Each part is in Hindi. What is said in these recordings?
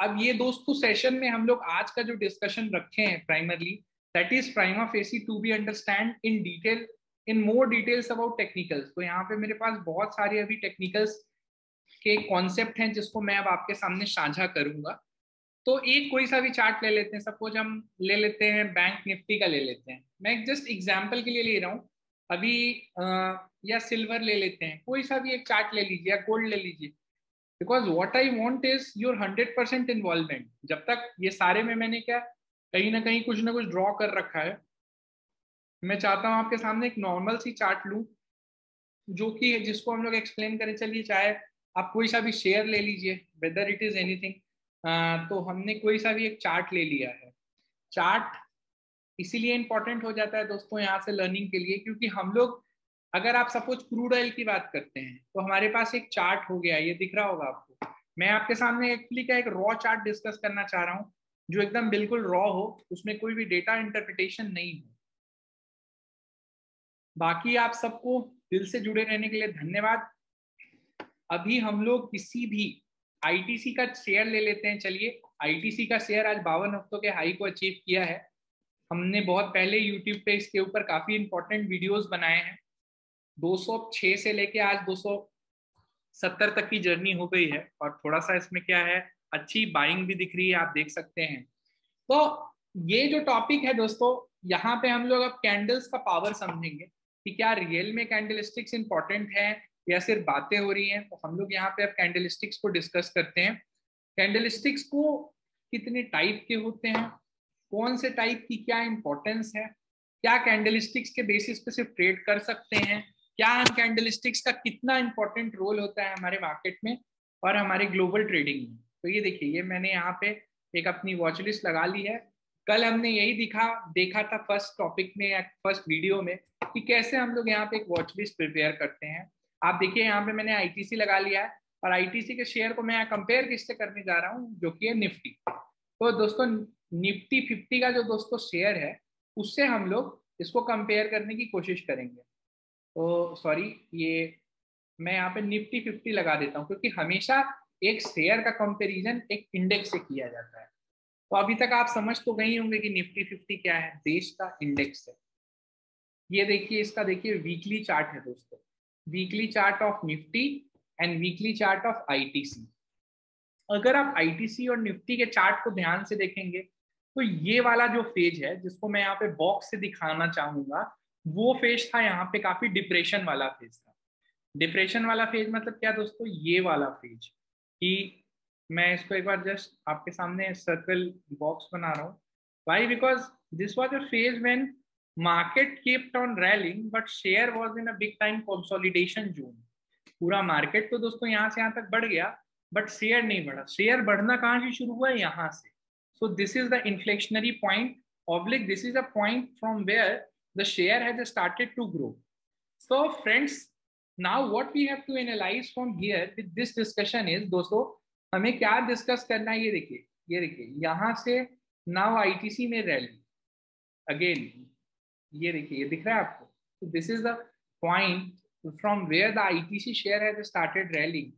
अब ये दोस्तों सेशन में हम लोग आज का जो डिस्कशन रखे हैं primarily that is prima facie to be understand in detail in more details about technicals. तो यहाँ पे मेरे पास बहुत सारे अभी टेक्निकल्स के कॉन्सेप्ट हैं जिसको मैं अब आपके सामने साझा करूंगा। तो एक कोई सा भी चार्ट ले लेते हैं, सपोज हम ले लेते हैं बैंक निफ्टी का ले लेते हैं, मैं एक जस्ट एग्जाम्पल के लिए ले रहा हूँ अभी। या सिल्वर ले लेते हैं, कोई सा भी एक चार्ट ले लीजिए या गोल्ड ले लीजिए, because what I want is your 100% involvement. जब तक ये सारे में मैंने क्या कहीं ना कुछ ड्रॉ कर रखा है, मैं चाहता हूँ आपके सामने एक नॉर्मल सी चार्ट लूँ जो कि जिसको हम लोग एक्सप्लेन करें। चलिए चाहे आप कोई सा भी शेयर ले लीजिए, वेदर इट इज एनीथिंग। तो हमने कोई सा भी एक चार्ट ले लिया है। चार्ट इसीलिए इंपॉर्टेंट हो जाता है दोस्तों यहाँ से लर्निंग के लिए, क्योंकि हम लोग अगर आप सपोज क्रूड ऑयल की बात करते हैं तो हमारे पास एक चार्ट हो गया, ये दिख रहा होगा आपको। मैं आपके सामने एक्चुअली क्या एक रॉ चार्ट डिस्कस करना चाह रहा हूँ जो एकदम बिल्कुल रॉ हो, उसमें कोई भी डेटा इंटरप्रिटेशन नहीं हो। बाकी आप सबको दिल से जुड़े रहने के लिए धन्यवाद। अभी हम लोग किसी भी आईटीसी का शेयर ले लेते हैं। चलिए आईटीसी का शेयर आज 52 हफ्तों के हाई को अचीव किया है। हमने बहुत पहले यूट्यूब पे इसके ऊपर काफी इंपॉर्टेंट वीडियोस बनाए हैं। 206 से लेके आज 270 तक की जर्नी हो गई है, और थोड़ा सा इसमें क्या है अच्छी बाइंग भी दिख रही है, आप देख सकते हैं। तो ये जो टॉपिक है दोस्तों, यहाँ पे हम लोग अब कैंडल्स का पावर समझेंगे कि क्या रियल में कैंडलस्टिक्स इंपॉर्टेंट है या सिर्फ बातें हो रही हैं। तो हम लोग यहाँ पे अब कैंडलस्टिक्स को डिस्कस करते हैं। कैंडलस्टिक्स को कितने टाइप के होते हैं, कौन से टाइप की क्या इंपॉर्टेंस है, क्या कैंडलस्टिक्स के बेसिस पे सिर्फ ट्रेड कर सकते हैं, क्या कैंडलस्टिक्स का कितना इंपॉर्टेंट रोल होता है हमारे मार्केट में और हमारे ग्लोबल ट्रेडिंग में। तो ये देखिए, ये मैंने यहाँ पे एक अपनी वॉच लिस्ट लगा ली है। कल हमने यही देखा था फर्स्ट टॉपिक में या फर्स्ट वीडियो में कि कैसे हम लोग यहाँ पे एक वॉच लिस्ट प्रिपेयर करते हैं। आप देखिए यहाँ पे मैंने आईटीसी लगा लिया है, और आईटीसी के शेयर को मैं कंपेयर किससे करने जा रहा हूँ, जो कि है निफ्टी। तो दोस्तों निफ्टी 50 का जो दोस्तों शेयर है उससे हम लोग इसको कंपेयर करने की कोशिश करेंगे। तो सॉरी, ये मैं यहाँ पे निफ्टी 50 लगा देता हूँ, क्योंकि हमेशा एक शेयर का कंपैरिजन एक इंडेक्स से किया जाता है। तो अभी तक आप समझ तो गए होंगे कि निफ्टी 50 क्या है, देश का इंडेक्स है। ये देखिए, इसका देखिए वीकली चार्ट है दोस्तों, weekly chart of Nifty and weekly chart of ITC. अगर आप आईटीसी और निफ्टी के चार्ट को ध्यान से देखेंगे तो ये वाला जो फेज है जिसको मैं यहाँ पे बॉक्स से दिखाना चाहूंगा, वो फेज था यहाँ पे काफी डिप्रेशन वाला फेज था। डिप्रेशन वाला फेज मतलब क्या दोस्तों, ये वाला फेज कि मैं इसको एक बार जस्ट आपके सामने सर्कल बॉक्स बना रहा हूँ। Why? Because this was a phase when market kept on rallying but share was in a big time consolidation zone। पूरा मार्केट तो दोस्तों यहाँ से यहाँ तक बढ़ गया बट शेयर नहीं बढ़ा। शेयर बढ़ना कहाँ से शुरू हुआ है, यहाँ से। So this is the inflectionary point oblique, this is a point from where the share has started to grow. So friends, now what we have to analyse from here with this discussion is, दोस्तों हमें क्या डिस्कस करना है। ये देखिए यहाँ से नाउ आईटीसी में रैली अगेन, ये देखिए, ये दिख रहा है आपको। तो this is the point from where the ITC share has started rallying.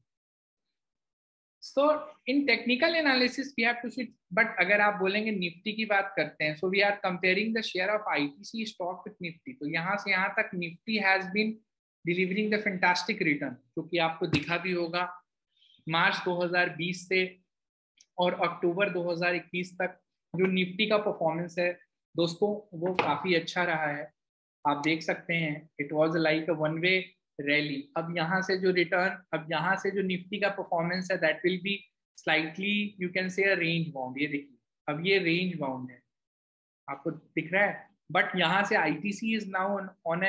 So in technical analysis we have to see, but अगर आप बोलेंगे निफ्टी की बात करते हैं, so we are comparing the share of ITC stock with Nifty. तो यहाँ से यहाँ तक Nifty has been delivering the fantastic return, क्योंकि आपको दिखा भी होगा मार्च 2020 से और अक्टूबर 2021 तक जो निफ्टी का परफॉर्मेंस है दोस्तों, वो काफी अच्छा रहा है। आप देख सकते हैं it was like a one way rally. अब यहाँ से जो रिटर्न, अब यहाँ से जो निफ्टी का परफॉर्मेंस है that will be slightly you can say a range bound. ये देखिए, अब ये रेंज बाउंड है, आपको दिख रहा है। बट यहाँ से ITC is now on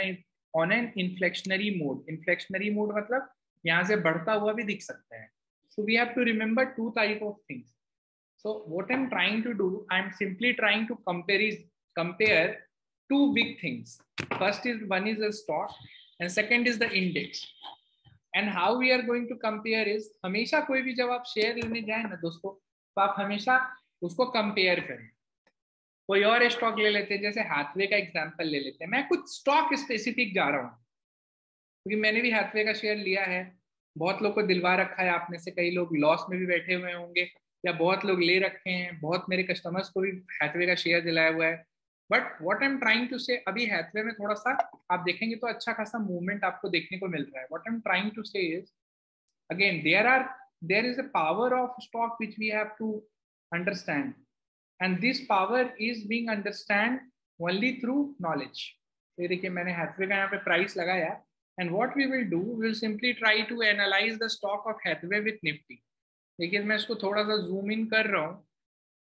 an inflectionary mode. Inflectionary mode मतलब यहाँ से बढ़ता हुआ भी दिख सकता है। So we have to remember two type of things. So what I'm trying to do, I'm simply trying to compare two big things. First is one is a stock and second is the index. And how we are going to compare is, हमेशा कोई भी जब आप शेयर लेने जाए ना दोस्तों, तो आप हमेशा उसको कंपेयर करें। कोई और स्टॉक ले लेते हैं, जैसे हाथवे का एग्जांपल ले लेते हैं। मैं कुछ स्टॉक स्पेसिफिक जा रहा हूँ क्योंकि मैंने भी हाथवे का शेयर लिया है। बहुत लोग को दिलवा रखा है, आप में से कई लोग लॉस में भी बैठे हुए होंगे, या बहुत लोग ले रखे हैं, बहुत मेरे कस्टमर्स को भी हैथवे का शेयर दिलाया हुआ है। But what I am trying to say, अभी हैथवे में थोड़ा सा आप देखेंगे तो अच्छा खासा मूवमेंट आपको देखने को मिल रहा है। What I am trying to say is, again there is a power of stock which we have to understand, and this power is being understand only through knowledge. ये देखिए मैंने हैथवे का यहाँ पे प्राइस लगाया, and what we will do, we will simply try to analyze the stock of Hathway with Nifty. देखिए मैं इसको थोड़ा सा जूम इन कर रहा हूँ,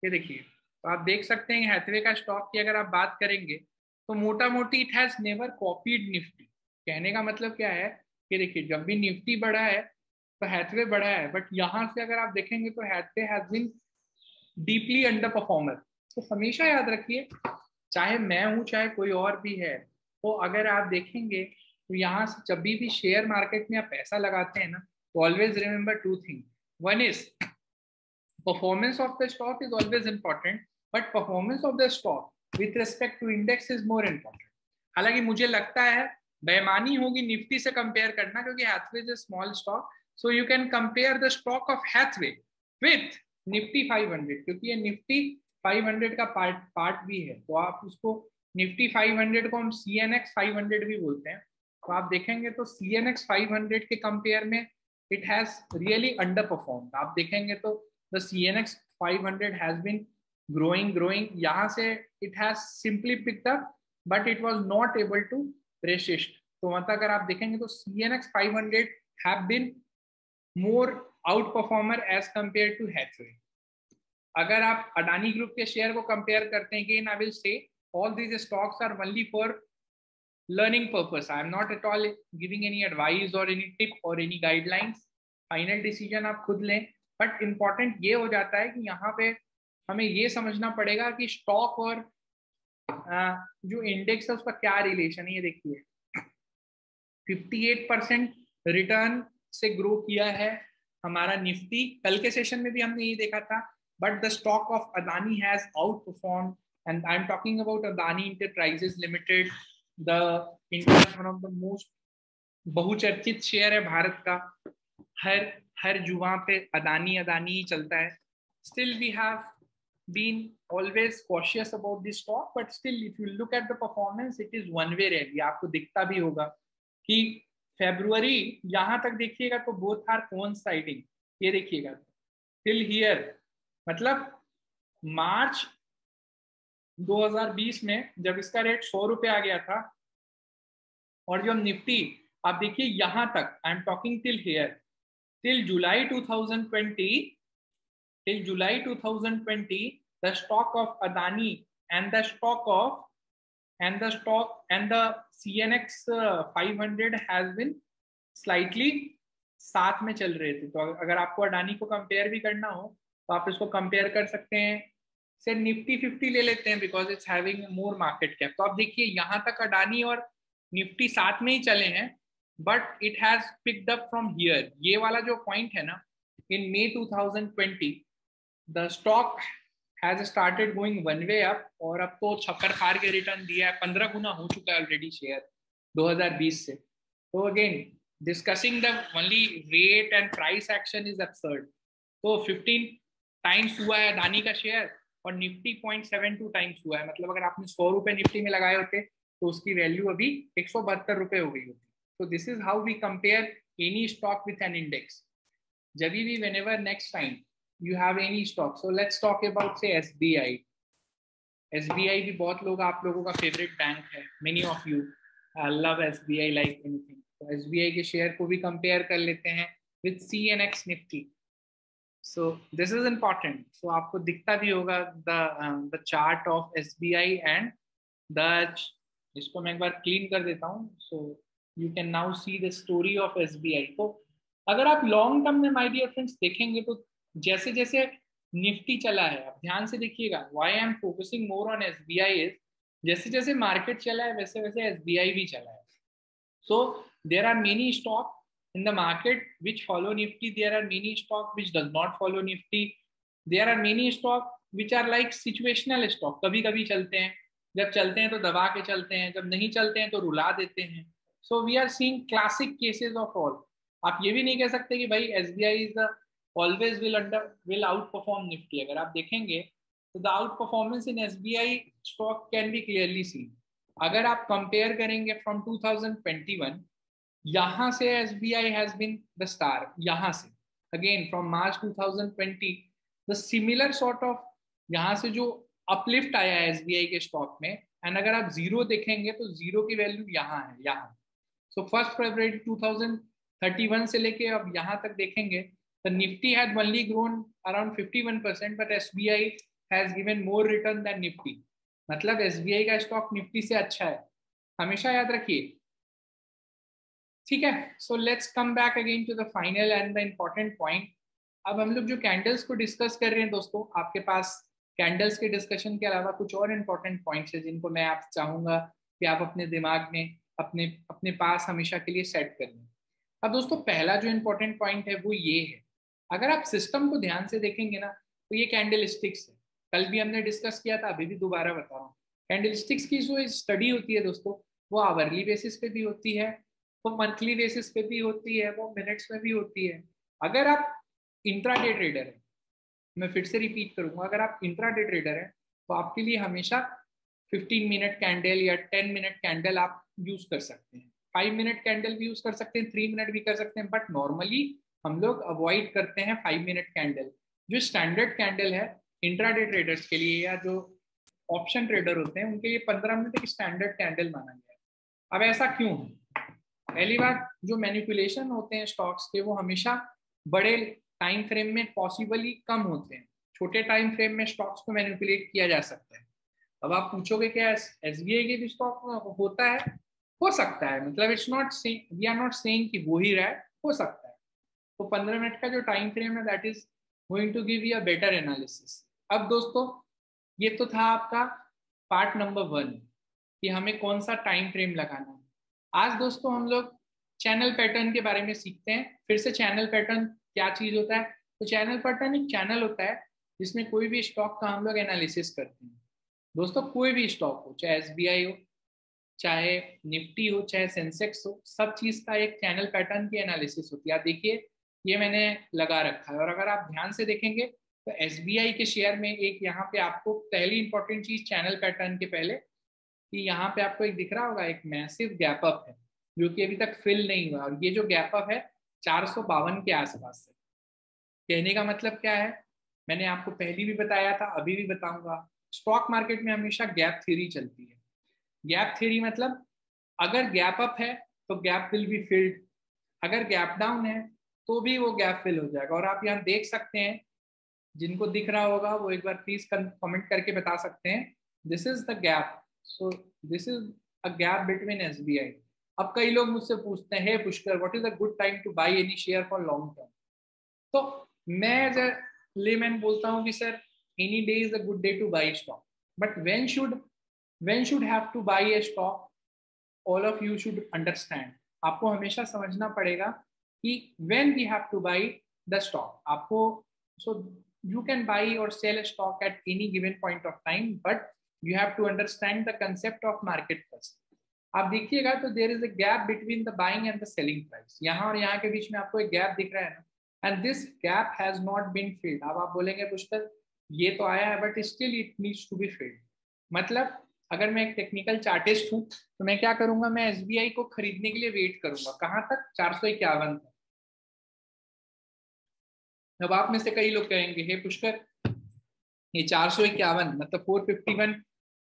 ये देखिए तो आप देख सकते हैं हैथवे का स्टॉक की अगर आप बात करेंगे तो मोटा मोटी it has never copied Nifty. कहने का मतलब क्या है कि देखिए जब भी निफ्टी बढ़ा है तो हैथवे बढ़ा है, बट यहाँ से अगर आप देखेंगे तो Hathway has been deeply under performer. तो हमेशा याद रखिए, चाहे मैं हूँ चाहे कोई और भी है, तो अगर आप देखेंगे तो यहाँ से जब भी शेयर मार्केट में आप पैसा लगाते हैं ना, तो always remember two thing. One is performance of the stock is always important, but performance of the stock with respect to index is more important. हालांकि मुझे लगता है बेईमानी होगी निफ्टी से कंपेयर करना, क्योंकि Hathway is a small stock, so you can compare the stock of Hathway with Nifty 500, क्योंकि ये निफ्टी 500 का पार्ट भी है। तो आप उसको निफ्टी 500 को हम CNX 500 भी बोलते हैं। तो आप देखेंगे तो CNX 500 के कंपेयर में it has really under perform. आप देखेंगे तो the CNX 500 has been growing. यहाँ से it has simply picked up, but it was not able to resist. तो मतलब अगर आप देखेंगे तो CNX 500 have been more outperformer as compared to Hathway. अगर आप अडानी ग्रुप के शेयर को कंपेयर करते हैं, again I will say all these stocks are only for learning purpose. I am not at all giving any advice or any tip or any guidelines. Final decision आप खुद लें, बट इम्पॉर्टेंट ये हो जाता है कि यहाँ पे हमें ये समझना पड़ेगा कि स्टॉक और जो इंडेक्स है उसका क्या रिलेशन है। ये देखिए 58% रिटर्न से ग्रो किया है हमारा निफ्टी, कल के सेशन में भी हमने ये देखा था, but the stock of Adani has out perform, and I am talking about Adani enterprises limited, the India one of the most बहुचर्चित शेयर है भारत का। हर जुआ पे अदानी ही चलता है। Still we have been always cautious about this stock, but still if you look at the performance it is one way rally. आपको दिखता भी होगा कि फेब्रुअरी यहाँ तक देखिएगा तो बोथ आर कोइंसाइडिंग। ये देखिएगा टिल हियर, मतलब मार्च 2020 में जब इसका रेट 100 रुपए आ गया था, और जो निफ्टी आप देखिए यहाँ तक, I am talking till here, till July 2020, the stock of Adani and the CNX 500 has been slightly साथ में चल रहे थे। तो अगर आपको अडानी को कंपेयर भी करना हो तो आप इसको कंपेयर कर सकते हैं से निफ्टी 50 ले लेते हैं, because it's having more market cap. तो आप देखिए यहाँ तक अडानी और निफ्टी साथ में ही चले हैं, but it has picked up from here. ये वाला जो point है ना, in May 2020 the stock has started going one way up, और अब तो छक्कर खार के रिटर्न दिया है, 15 गुना हो चुका है ऑलरेडी शेयर 2020 से। तो again discussing the only rate and price action is absurd. तो 15 टाइम्स हुआ है अडानी का शेयर और निफ्टी 0.72 टाइम्स हुआ है। मतलब अगर आपने 100 रुपए निफ्टी में लगाए होते तो उसकी वैल्यू अभी 172 रुपए हो गई होती। So this is how we compare any stock with an index. जब भी whenever next time you have any stock, so let's talk about say SBI. SBI भी बहुत लोग, आप लोगों का फेवरेट बैंक है, many of you love SBI like anything. तो SBI के शेयर को भी कंपेयर कर लेते हैं with CNX Nifty. So this is important. So आपको दिखता भी होगा the chart of SBI and the, इसको मैं एक बार क्लीन कर देता हूँ। So you can now see the story of SBI. तो अगर आप लॉन्ग टर्म में माय डियर फ्रेंड्स देखेंगे तो जैसे जैसे निफ्टी चला है, आप ध्यान से देखिएगा, why I am focusing more on SBI is जैसे जैसे मार्केट चला है वैसे वैसे SBI भी चला है। So there are many stock in the market which follow Nifty, there are many stock which does not follow Nifty, there are many stock which are like situational stock, कभी कभी चलते हैं, जब चलते हैं तो दबा के चलते हैं, जब नहीं चलते हैं तो रुला देते हैं। So we are seeing classic cases of all. आप ये भी नहीं कह सकते कि भाई SBI is the always will outperform Nifty. अगर आप देखेंगे तो the outperformance in SBI stock can be clearly seen. अगर आप कंपेयर करेंगे from 2021, यहाँ से SBI has been the star. यहाँ से again from March 2020 the similar sort of यहाँ से जो uplift आया है SBI के स्टॉक में, एंड अगर आप जीरो देखेंगे तो जीरो की वैल्यू यहाँ है, यहाँ. सो 1 फरवरी 2031 से लेके अब यहाँ तक देखेंगे the Nifty had only grown around 51%, but SBI has given more return than Nifty. मतलब SBI का स्टॉक निफ्टी से अच्छा है, हमेशा याद रखिए. ठीक है, so let's come back again to the final and the important point. अब हम लोग जो कैंडल्स को डिस्कस कर रहे हैं दोस्तों, आपके पास कैंडल्स के डिस्कशन के अलावा कुछ और इम्पोर्टेंट पॉइंट्स है जिनको मैं आप चाहूंगा कि आप अपने दिमाग में अपने पास हमेशा के लिए सेट कर लें. अब दोस्तों पहला जो इम्पोर्टेंट पॉइंट है वो ये है, अगर आप सिस्टम को ध्यान से देखेंगे ना तो ये कैंडल स्टिक्स है. कल भी हमने डिस्कस किया था, अभी भी दोबारा बता रहा हूँ. कैंडल स्टिक्स की जो स्टडी होती है दोस्तों, वो आवरली बेसिस पे भी होती है, वो मंथली बेसिस पे भी होती है, वो मिनट्स में भी होती है. अगर आप इंट्राडे ट्रेडर है, मैं फिर से रिपीट करूंगा, अगर आप इंट्राडे ट्रेडर है तो आपके लिए हमेशा 15 मिनट कैंडल या 10 मिनट कैंडल आप यूज कर सकते हैं, 5 मिनट कैंडल भी यूज कर सकते हैं, 3 मिनट भी कर सकते हैं, बट नॉर्मली हम लोग अवॉइड करते हैं 5 मिनट कैंडल. जो स्टैंडर्ड कैंडल है इंट्राडे ट्रेडर्स के लिए या जो ऑप्शन ट्रेडर होते हैं उनके लिए 15 मिनट एक स्टैंडर्ड कैंडल माना गया है. अब ऐसा क्यों है? पहली बात, जो मैनिपुलेशन होते हैं स्टॉक्स के वो हमेशा बड़े टाइम फ्रेम में पॉसिबली कम होते हैं. छोटे टाइम फ्रेम में स्टॉक्स को मैनिपुलेट किया जा सकता है. अब आप पूछोगे क्या एसबीआई के भी स्टॉक में होता है? हो सकता है, मतलब it's not saying, we are not saying कि वो ही रहा है, हो सकता है. तो 15 मिनट का जो टाइम फ्रेम है that is going to give you a better analysis. अब दोस्तों ये तो था आपका पार्ट नंबर 1 कि हमें कौन सा टाइम फ्रेम लगाना है. आज दोस्तों हम लोग चैनल पैटर्न के बारे में सीखते हैं. फिर से चैनल पैटर्न क्या चीज होता है? तो चैनल पैटर्न एक चैनल होता है जिसमें कोई भी स्टॉक का हम लोग एनालिसिस करते हैं. दोस्तों कोई भी स्टॉक हो, चाहे एसबीआई हो, चाहे निफ्टी हो, चाहे सेंसेक्स हो, सब चीज का एक चैनल पैटर्न की एनालिसिस होती है. आप देखिए ये मैंने लगा रखा है, और अगर आप ध्यान से देखेंगे तो एसबीआई के शेयर में एक यहाँ पे आपको पहली इंपॉर्टेंट चीज चैनल पैटर्न के पहले कि यहाँ पे आपको एक दिख रहा होगा, एक मैसिव गैप अप है जो कि अभी तक फिल नहीं हुआ. और ये जो गैप अप है 452 के आसपास है. कहने का मतलब क्या है? मैंने आपको पहले भी बताया था, अभी भी बताऊंगा, स्टॉक मार्केट में हमेशा गैप थ्योरी चलती है. गैप थ्योरी मतलब अगर गैप अप है तो गैप विल बी फिल्ड, अगर गैप डाउन है तो भी वो गैप फिल हो जाएगा. और आप यहाँ देख सकते हैं, जिनको दिख रहा होगा वो एक बार प्लीज कमेंट करके बता सकते हैं. This is the gap, so this is a gap between SBI. अब कई लोग मुझसे पूछते हैं, hey Pushkar, what is a good time to buy any share for long term? तो मैं एज अ लेमैन बोलता हूँ कि sir any day is a good day to buy stock, but when should have to buy a stock? all of you should understand. आपको हमेशा समझना पड़ेगा कि when we have to buy the stock. आपको so you can buy or sell a stock at any given point of time, but you have to understand the concept of market first. आप देखिएगा तो there is a gap between the buying and the selling price. यहाँ और यहाँ के बीच में आपको एक गैप दिख रहा है ना, and this gap has not been filled. अब आप बोलेंगे पुष्कर ये तो आया है but still it needs to be filled. मतलब अगर मैं एक टेक्निकल चार्टिस्ट हूँ तो मैं क्या करूंगा, मैं एसबीआई को खरीदने के लिए वेट करूंगा. कहां तक? 451 तक. अब आप में से कई लोग कहेंगे, हे पुष्कर ये 451 मतलब 451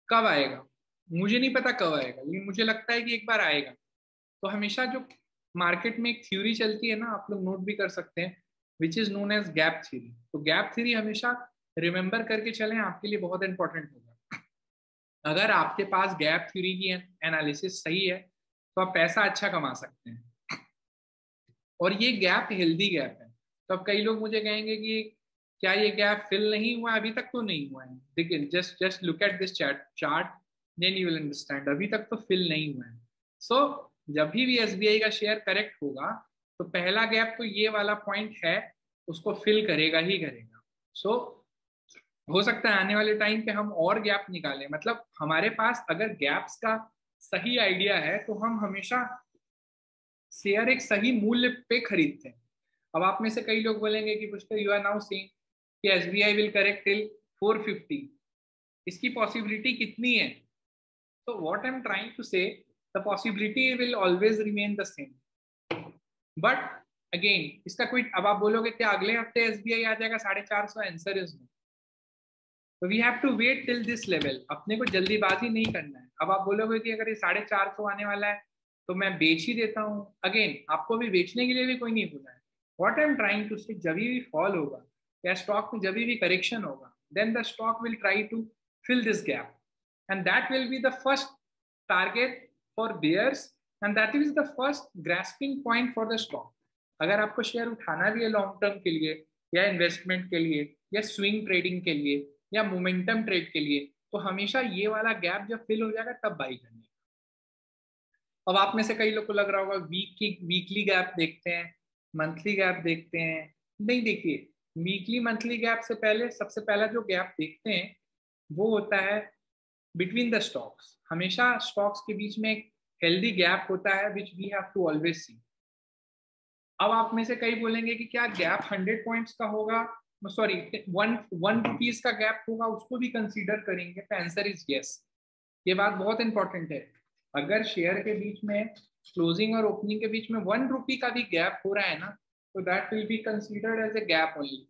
कब आएगा? मुझे नहीं पता कब आएगा, लेकिन मुझे लगता है कि एक बार आएगा. तो हमेशा जो मार्केट में एक थ्योरी चलती है ना, आप लोग नोट भी कर सकते हैं, which is known age gap theory. तो गैप थ्योरी हमेशा रिमेंबर करके चलें, आपके लिए बहुत इंपॉर्टेंट होगा. अगर आपके पास गैप थ्योरी की एनालिसिस सही है तो आप पैसा अच्छा कमा सकते हैं, और ये गैप हेल्दी गैप है. तो अब कई लोग मुझे कहेंगे कि क्या ये गैप फिल नहीं हुआ? अभी तक तो नहीं हुआ है. देखिए just look at this chart, then you will understand. अभी तक तो फिल नहीं हुआ है. सो जब भी एसबीआई का शेयर करेक्ट होगा तो पहला गैप तो ये वाला पॉइंट है, उसको फिल करेगा ही करेगा. सो हो सकता है आने वाले टाइम पे हम और गैप निकालें. मतलब हमारे पास अगर गैप्स का सही आइडिया है तो हम हमेशा शेयर एक सही मूल्य पे खरीदते हैं. अब आप में से कई लोग बोलेंगे कि Pushkar you are now saying कि एसबीआई विल करेक्ट टिल 450, इसकी पॉसिबिलिटी कितनी है? तो what I am trying to say, the possibility will always remain the same, but again इसका कोई, अब आप बोलोगे कि अगले हफ्ते एसबीआई आ जाएगा 450, आंसर इज नो। तो we have to wait till this level, अपने को जल्दीबाजी नहीं करना है। अब आप बोलोगे कि अगर ये 450 आने वाला है तो मैं बेच ही देता हूँ, अगेन आपको भी बेचने के लिए भी कोई नहीं बोला है। What I am trying to say, जब भी फॉल होगा या स्टॉक में जब भी करेक्शन होगा, then the stock will try to fill this gap, and that will be the first target for bears, and that is the first grasping point for the stock. अगर आपको शेयर उठाना भी है लॉन्ग टर्म के लिए या इन्वेस्टमेंट के लिए या स्विंग ट्रेडिंग के लिए या मोमेंटम ट्रेड के लिए, तो हमेशा ये वाला गैप जब फिल हो जाएगा तब बाई करनी। अब आप में से कई लोग को लग रहा होगा वीकली गैप देखते हैं, मंथली गैप देखते हैं। नहीं, देखिए, वीकली मंथली गैप से पहले सबसे पहला जो गैप देखते हैं वो होता है बिटवीन द स्टॉक्स। हमेशा स्टॉक्स के बीच में एक हेल्दी गैप होता है which we have to always see. अब आप में से कई बोलेंगे कि क्या गैप 100 पॉइंट्स का होगा, सॉरी 1 रुपीज का गैप होगा, उसको भी कंसीडर करेंगे? तो आंसर इज यस। ये बात बहुत इंपॉर्टेंट है। अगर शेयर के बीच में क्लोजिंग और ओपनिंग के बीच में 1 रुपी का भी गैप हो रहा है ना, तो that will be considered as a gap only.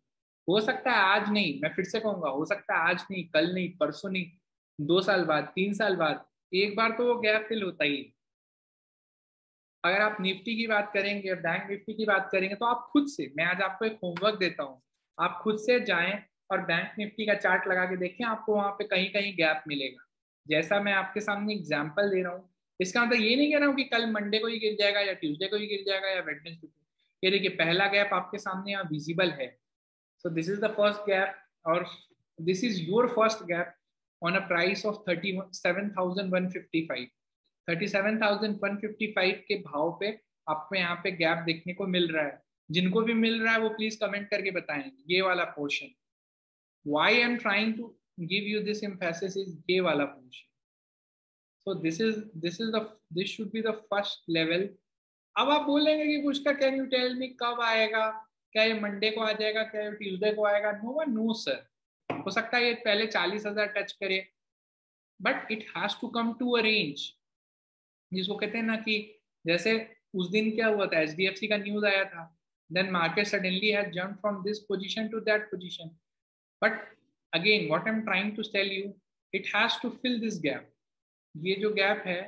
हो सकता है आज नहीं, मैं फिर से कहूंगा, हो सकता है आज नहीं, कल नहीं, परसों नहीं, 2 साल बाद, 3 साल बाद एक बार तो वो गैप फिल होता ही है। अगर आप निफ्टी की बात करेंगे, बैंक निफ्टी की बात करेंगे, तो आप खुद से, मैं आज आपको एक होमवर्क देता हूँ, आप खुद से जाएं और बैंक निफ्टी का चार्ट लगा के देखें, आपको वहां पे कहीं कहीं गैप मिलेगा। जैसा मैं आपके सामने एग्जाम्पल दे रहा हूँ, इसका मतलब ये नहीं कह रहा हूँ कि कल मंडे को ही गिर जाएगा या ट्यूसडे को ही गिर जाएगा या वेडनेसडे को। ये देखिए, पहला गैप आपके सामने यहाँ विजिबल है। So this is the first gap, और this is your first gap on a price of 37,155। 37,155 के भाव पे आपको यहाँ पे गैप देखने को मिल रहा है। जिनको भी मिल रहा है वो प्लीज कमेंट करके बताएं ये वाला portion. Why I am trying to give you this emphasis is ये वाला portion. So this should be the first level. अब आप बोलेंगे कि कुछ का, कैन यू टेल मी कब आएगा, क्या ये मंडे को आ जाएगा, क्या ये ट्यूसडे को आएगा? नो नो सर, हो सकता है ये पहले 40,000 टच करे, but it has to come to a range, जिसको कहते हैं ना कि जैसे उस दिन क्या हुआ था, एचडीएफसी का न्यूज आया था, then market suddenly has jump from this position to that position, but again what I am trying to tell you, it has to fill this gap. ये जो गैप है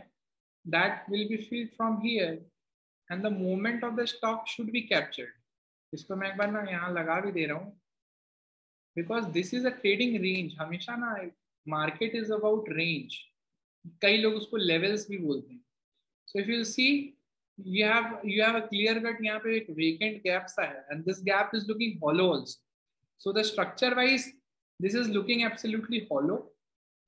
that will be filled from here, and the movement of the stock should be captured. इसको मैं एक बार ना यहाँ लगा भी दे रहा हूँ, because this is a trading range. हमेशा ना मार्केट इज अबाउट रेंज, कई लोग उसको लेवल्स भी बोलते हैं। So if you see, you have a clear cut यहाँ पे एक vacant gap सा है, and this gap is looking hollow also. So the structure wise, this is looking absolutely hollow.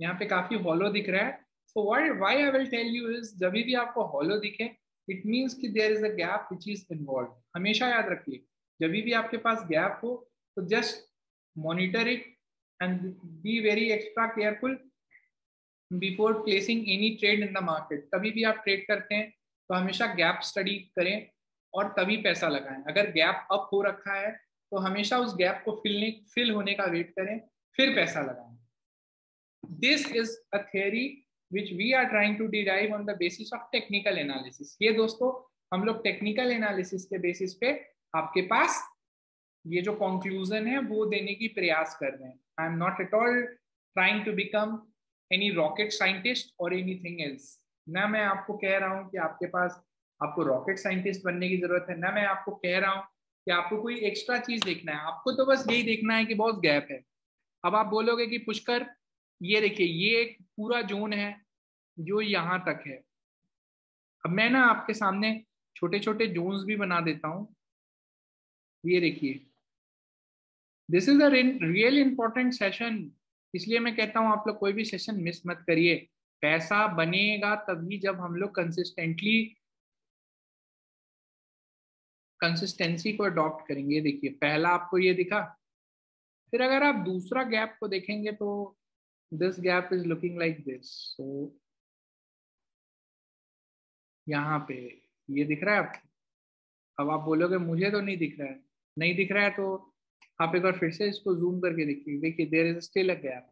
यहाँ पे काफी hollow दिख रहा है। So why I will tell you is, जब भी आपको hollow दिखे, it means कि there is a gap which is involved. हमेशा याद रखिए, जब भी आपके पास gap हो, तो just monitor it and be very extra careful before placing any trade in the market. कभी भी आप ट्रेड करते हैं तो हमेशा गैप स्टडी करें और तभी पैसा लगाएं। अगर गैप अप हो रखा है तो हमेशा उस गैप को फिल होने का वेट करें, फिर पैसा लगाएं। This is a theory which we are trying to derive on the basis of technical analysis. ये दोस्तों, हम लोग टेक्निकल एनालिसिस के बेसिस पे आपके पास ये जो कंक्लूजन है वो देने की प्रयास कर रहे हैं। I am not at all trying to become any rocket scientist और एनीथिंग एल्स। ना मैं आपको कह रहा हूँ कि आपके पास आपको रॉकेट साइंटिस्ट बनने की जरूरत है, ना मैं आपको कह रहा हूँ कि आपको कोई एक्स्ट्रा चीज देखना है। आपको तो बस यही देखना है कि बहुत गैप है। अब आप बोलोगे कि पुष्कर, ये देखिए, ये एक पूरा जोन है जो यहाँ तक है। अब मैं ना आपके सामने छोटे छोटे जोन्स भी बना देता हूँ। ये देखिए, this is a real important session, इसलिए मैं कहता हूं आप लोग कोई भी सेशन मिस मत करिए। पैसा बनेगा तभी जब हम लोग कंसिस्टेंसी को अडॉप्ट करेंगे। देखिए, पहला आपको ये दिखा, फिर अगर आप दूसरा गैप को देखेंगे तो this gap is looking like this. So यहाँ पे ये दिख रहा है आपको। अब आप बोलोगे मुझे तो नहीं दिख रहा है, नहीं दिख रहा है तो आप एक बार फिर से इसको जूम करके देखिए, देखिए there is still a gap.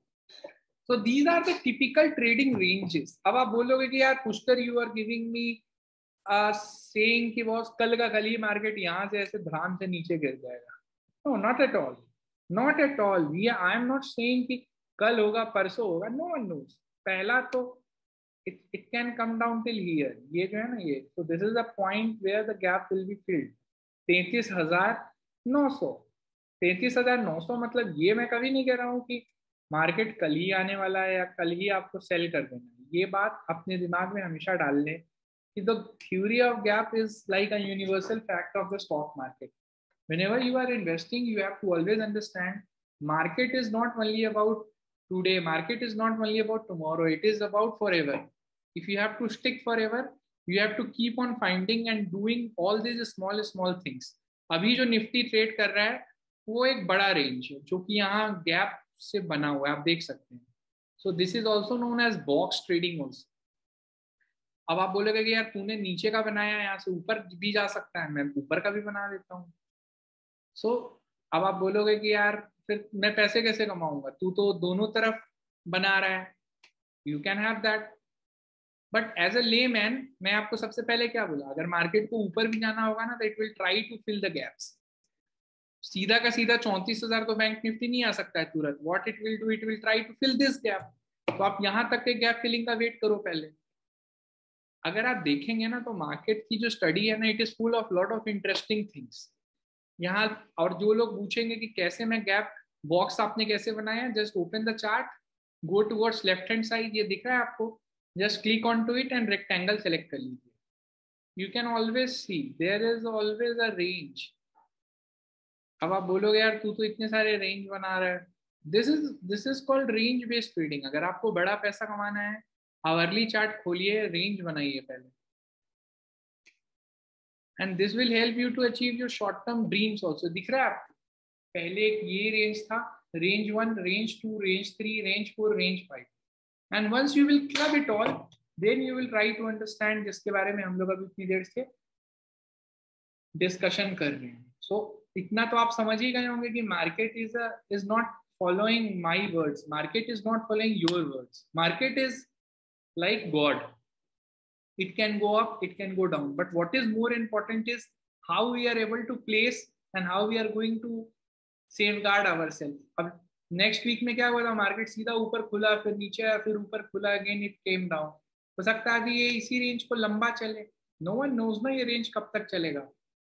So these are the typical trading ranges. अब आप बोलोगे कि यार Pushkar you are giving me saying कि बॉस कल का कल ही मार्केट यहाँ से ऐसे धड़ाम से नीचे गिर जाएगा। No not at all, not at all. I am not saying कि कल होगा परसों होगा, नो वन नोस। पहला तो it can come down till here, ये जो है ना ये, so this is the point where the gap will be filled। 33,900, 33,900 मतलब ये मैं कभी नहीं कह रहा हूँ कि मार्केट कल ही आने वाला है या कल ही आपको सेल कर देना है। ये बात अपने दिमाग में हमेशा डाल लें कि the theory of gap is like a universal fact of the stock market। Whenever you are investing, you have to always understand market is not only about today, market is not only about tomorrow, it is about forever। If you have to stick forever, you have to keep on finding and doing all these small things। अभी जो निफ्टी ट्रेड कर रहा है वो एक बड़ा रेंज है जो कि यहाँ गैप से बना हुआ है, आप देख सकते हैं। So this is also known as box trading also. अब आप बोलोगे कि यार तूने नीचे का बनाया है, यहाँ से ऊपर भी जा सकता है, मैं ऊपर का भी बना देता हूँ। सो अब आप बोलोगे कि यार फिर मैं पैसे कैसे कमाऊंगा, तू तो दोनों तरफ बना रहा है। You can have that, but as a layman मैं आपको सबसे पहले क्या बोला, अगर मार्केट को ऊपर भी जाना होगा ना तो it will try to fill the gaps. सीधा का सीधा 34,000 तो बैंक निफ्टी नहीं आ सकता है तुरंत। What it will do, it will try to fill this gap. तो आप यहां तक के गैप फिलिंग का वेट करो पहले। अगर आप देखेंगे ना तो मार्केट की जो स्टडी है ना, it is full of lot of interesting things यहाँ। और जो लोग पूछेंगे कि कैसे मैं गैप बॉक्स आपने कैसे बनाया, just open the chart, go towards left hand side, ये दिख रहा है आपको, just click on to it and rectangle select कर लीजिए। You can always see there is always a range. अब आप बोलोगे यार तू तो इतने सारे रेंज बना रहा है, this is called range based trading. अगर आपको बड़ा पैसा कमाना है, आवरली चार्ट खोलिए, रेंज बनाइए पहले, and this will help you to achieve your short term dreams also. दिख रहा है आपको, पहले एक ये रेंज था, range 1, range 2, range 3, range 4, range 5, and once you will club it all then you will try to understand, जिसके बारे में हम लोग अभी इतनी देर से डिस्कशन कर रहे हैं। सो इतना तो आप समझ ही गए होंगे कि market is not following my words, market is not following your words, market is like God। It can go up, it can go down, but what is more important is how we are able to place and how we are going to safeguard ourselves। अब नेक्स्ट वीक में क्या हुआ था, मार्केट सीधा ऊपर खुला, फिर नीचे आया, फिर ऊपर खुला, अगेन इट केम डाउन। हो सकता है कि ये इसी रेंज को लंबा चले, नो वन नोज ना ये रेंज कब तक चलेगा।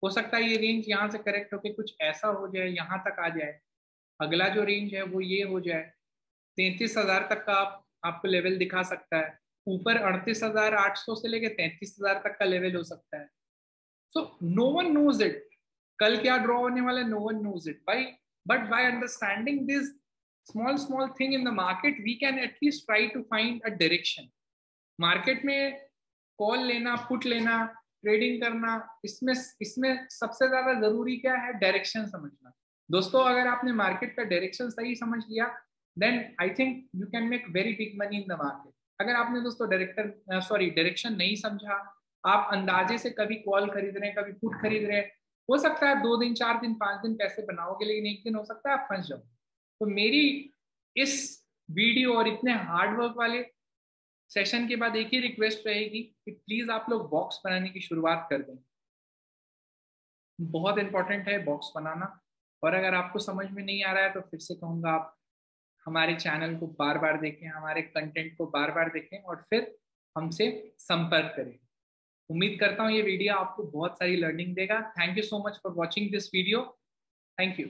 हो सकता है ये रेंज यहाँ से करेक्ट होके कुछ ऐसा हो जाए, यहाँ तक आ जाए, अगला जो रेंज है वो ये हो जाए, 33,000 तक का आपको लेवल दिखा सकता है, ऊपर 38,800 से लेके 33,000 तक का लेवल हो सकता है। So no one knows it, कल क्या ड्रॉ होने वाला है, नो वन नोज इट भाई। But by understanding this small thing in the market, we can at least try to find a direction. Market में कॉल लेना, पुट लेना, ट्रेडिंग करना, इसमें सबसे ज्यादा जरूरी क्या है, डायरेक्शन समझना। दोस्तों अगर आपने मार्केट का डायरेक्शन सही समझ लिया, then I think you can make very big money in the market. अगर आपने दोस्तों डायरेक्शन नहीं समझा, आप अंदाजे से कभी कॉल खरीद रहे हैं, कभी पुट खरीद रहे हैं, हो सकता है 2 दिन 4 दिन 5 दिन पैसे बनाओगे, लेकिन एक दिन हो सकता है आप फंस जाओ। तो मेरी इस वीडियो और इतने हार्डवर्क वाले सेशन के बाद एक ही रिक्वेस्ट रहेगी कि प्लीज आप लोग बॉक्स बनाने की शुरुआत कर दें। बहुत इंपॉर्टेंट है बॉक्स बनाना। और अगर आपको समझ में नहीं आ रहा है तो फिर से कहूंगा, आप हमारे चैनल को बार बार देखें, हमारे कंटेंट को बार बार देखें और फिर हमसे संपर्क करें। उम्मीद करता हूँ ये वीडियो आपको बहुत सारी लर्निंग देगा। Thank you so much for watching this video. Thank you.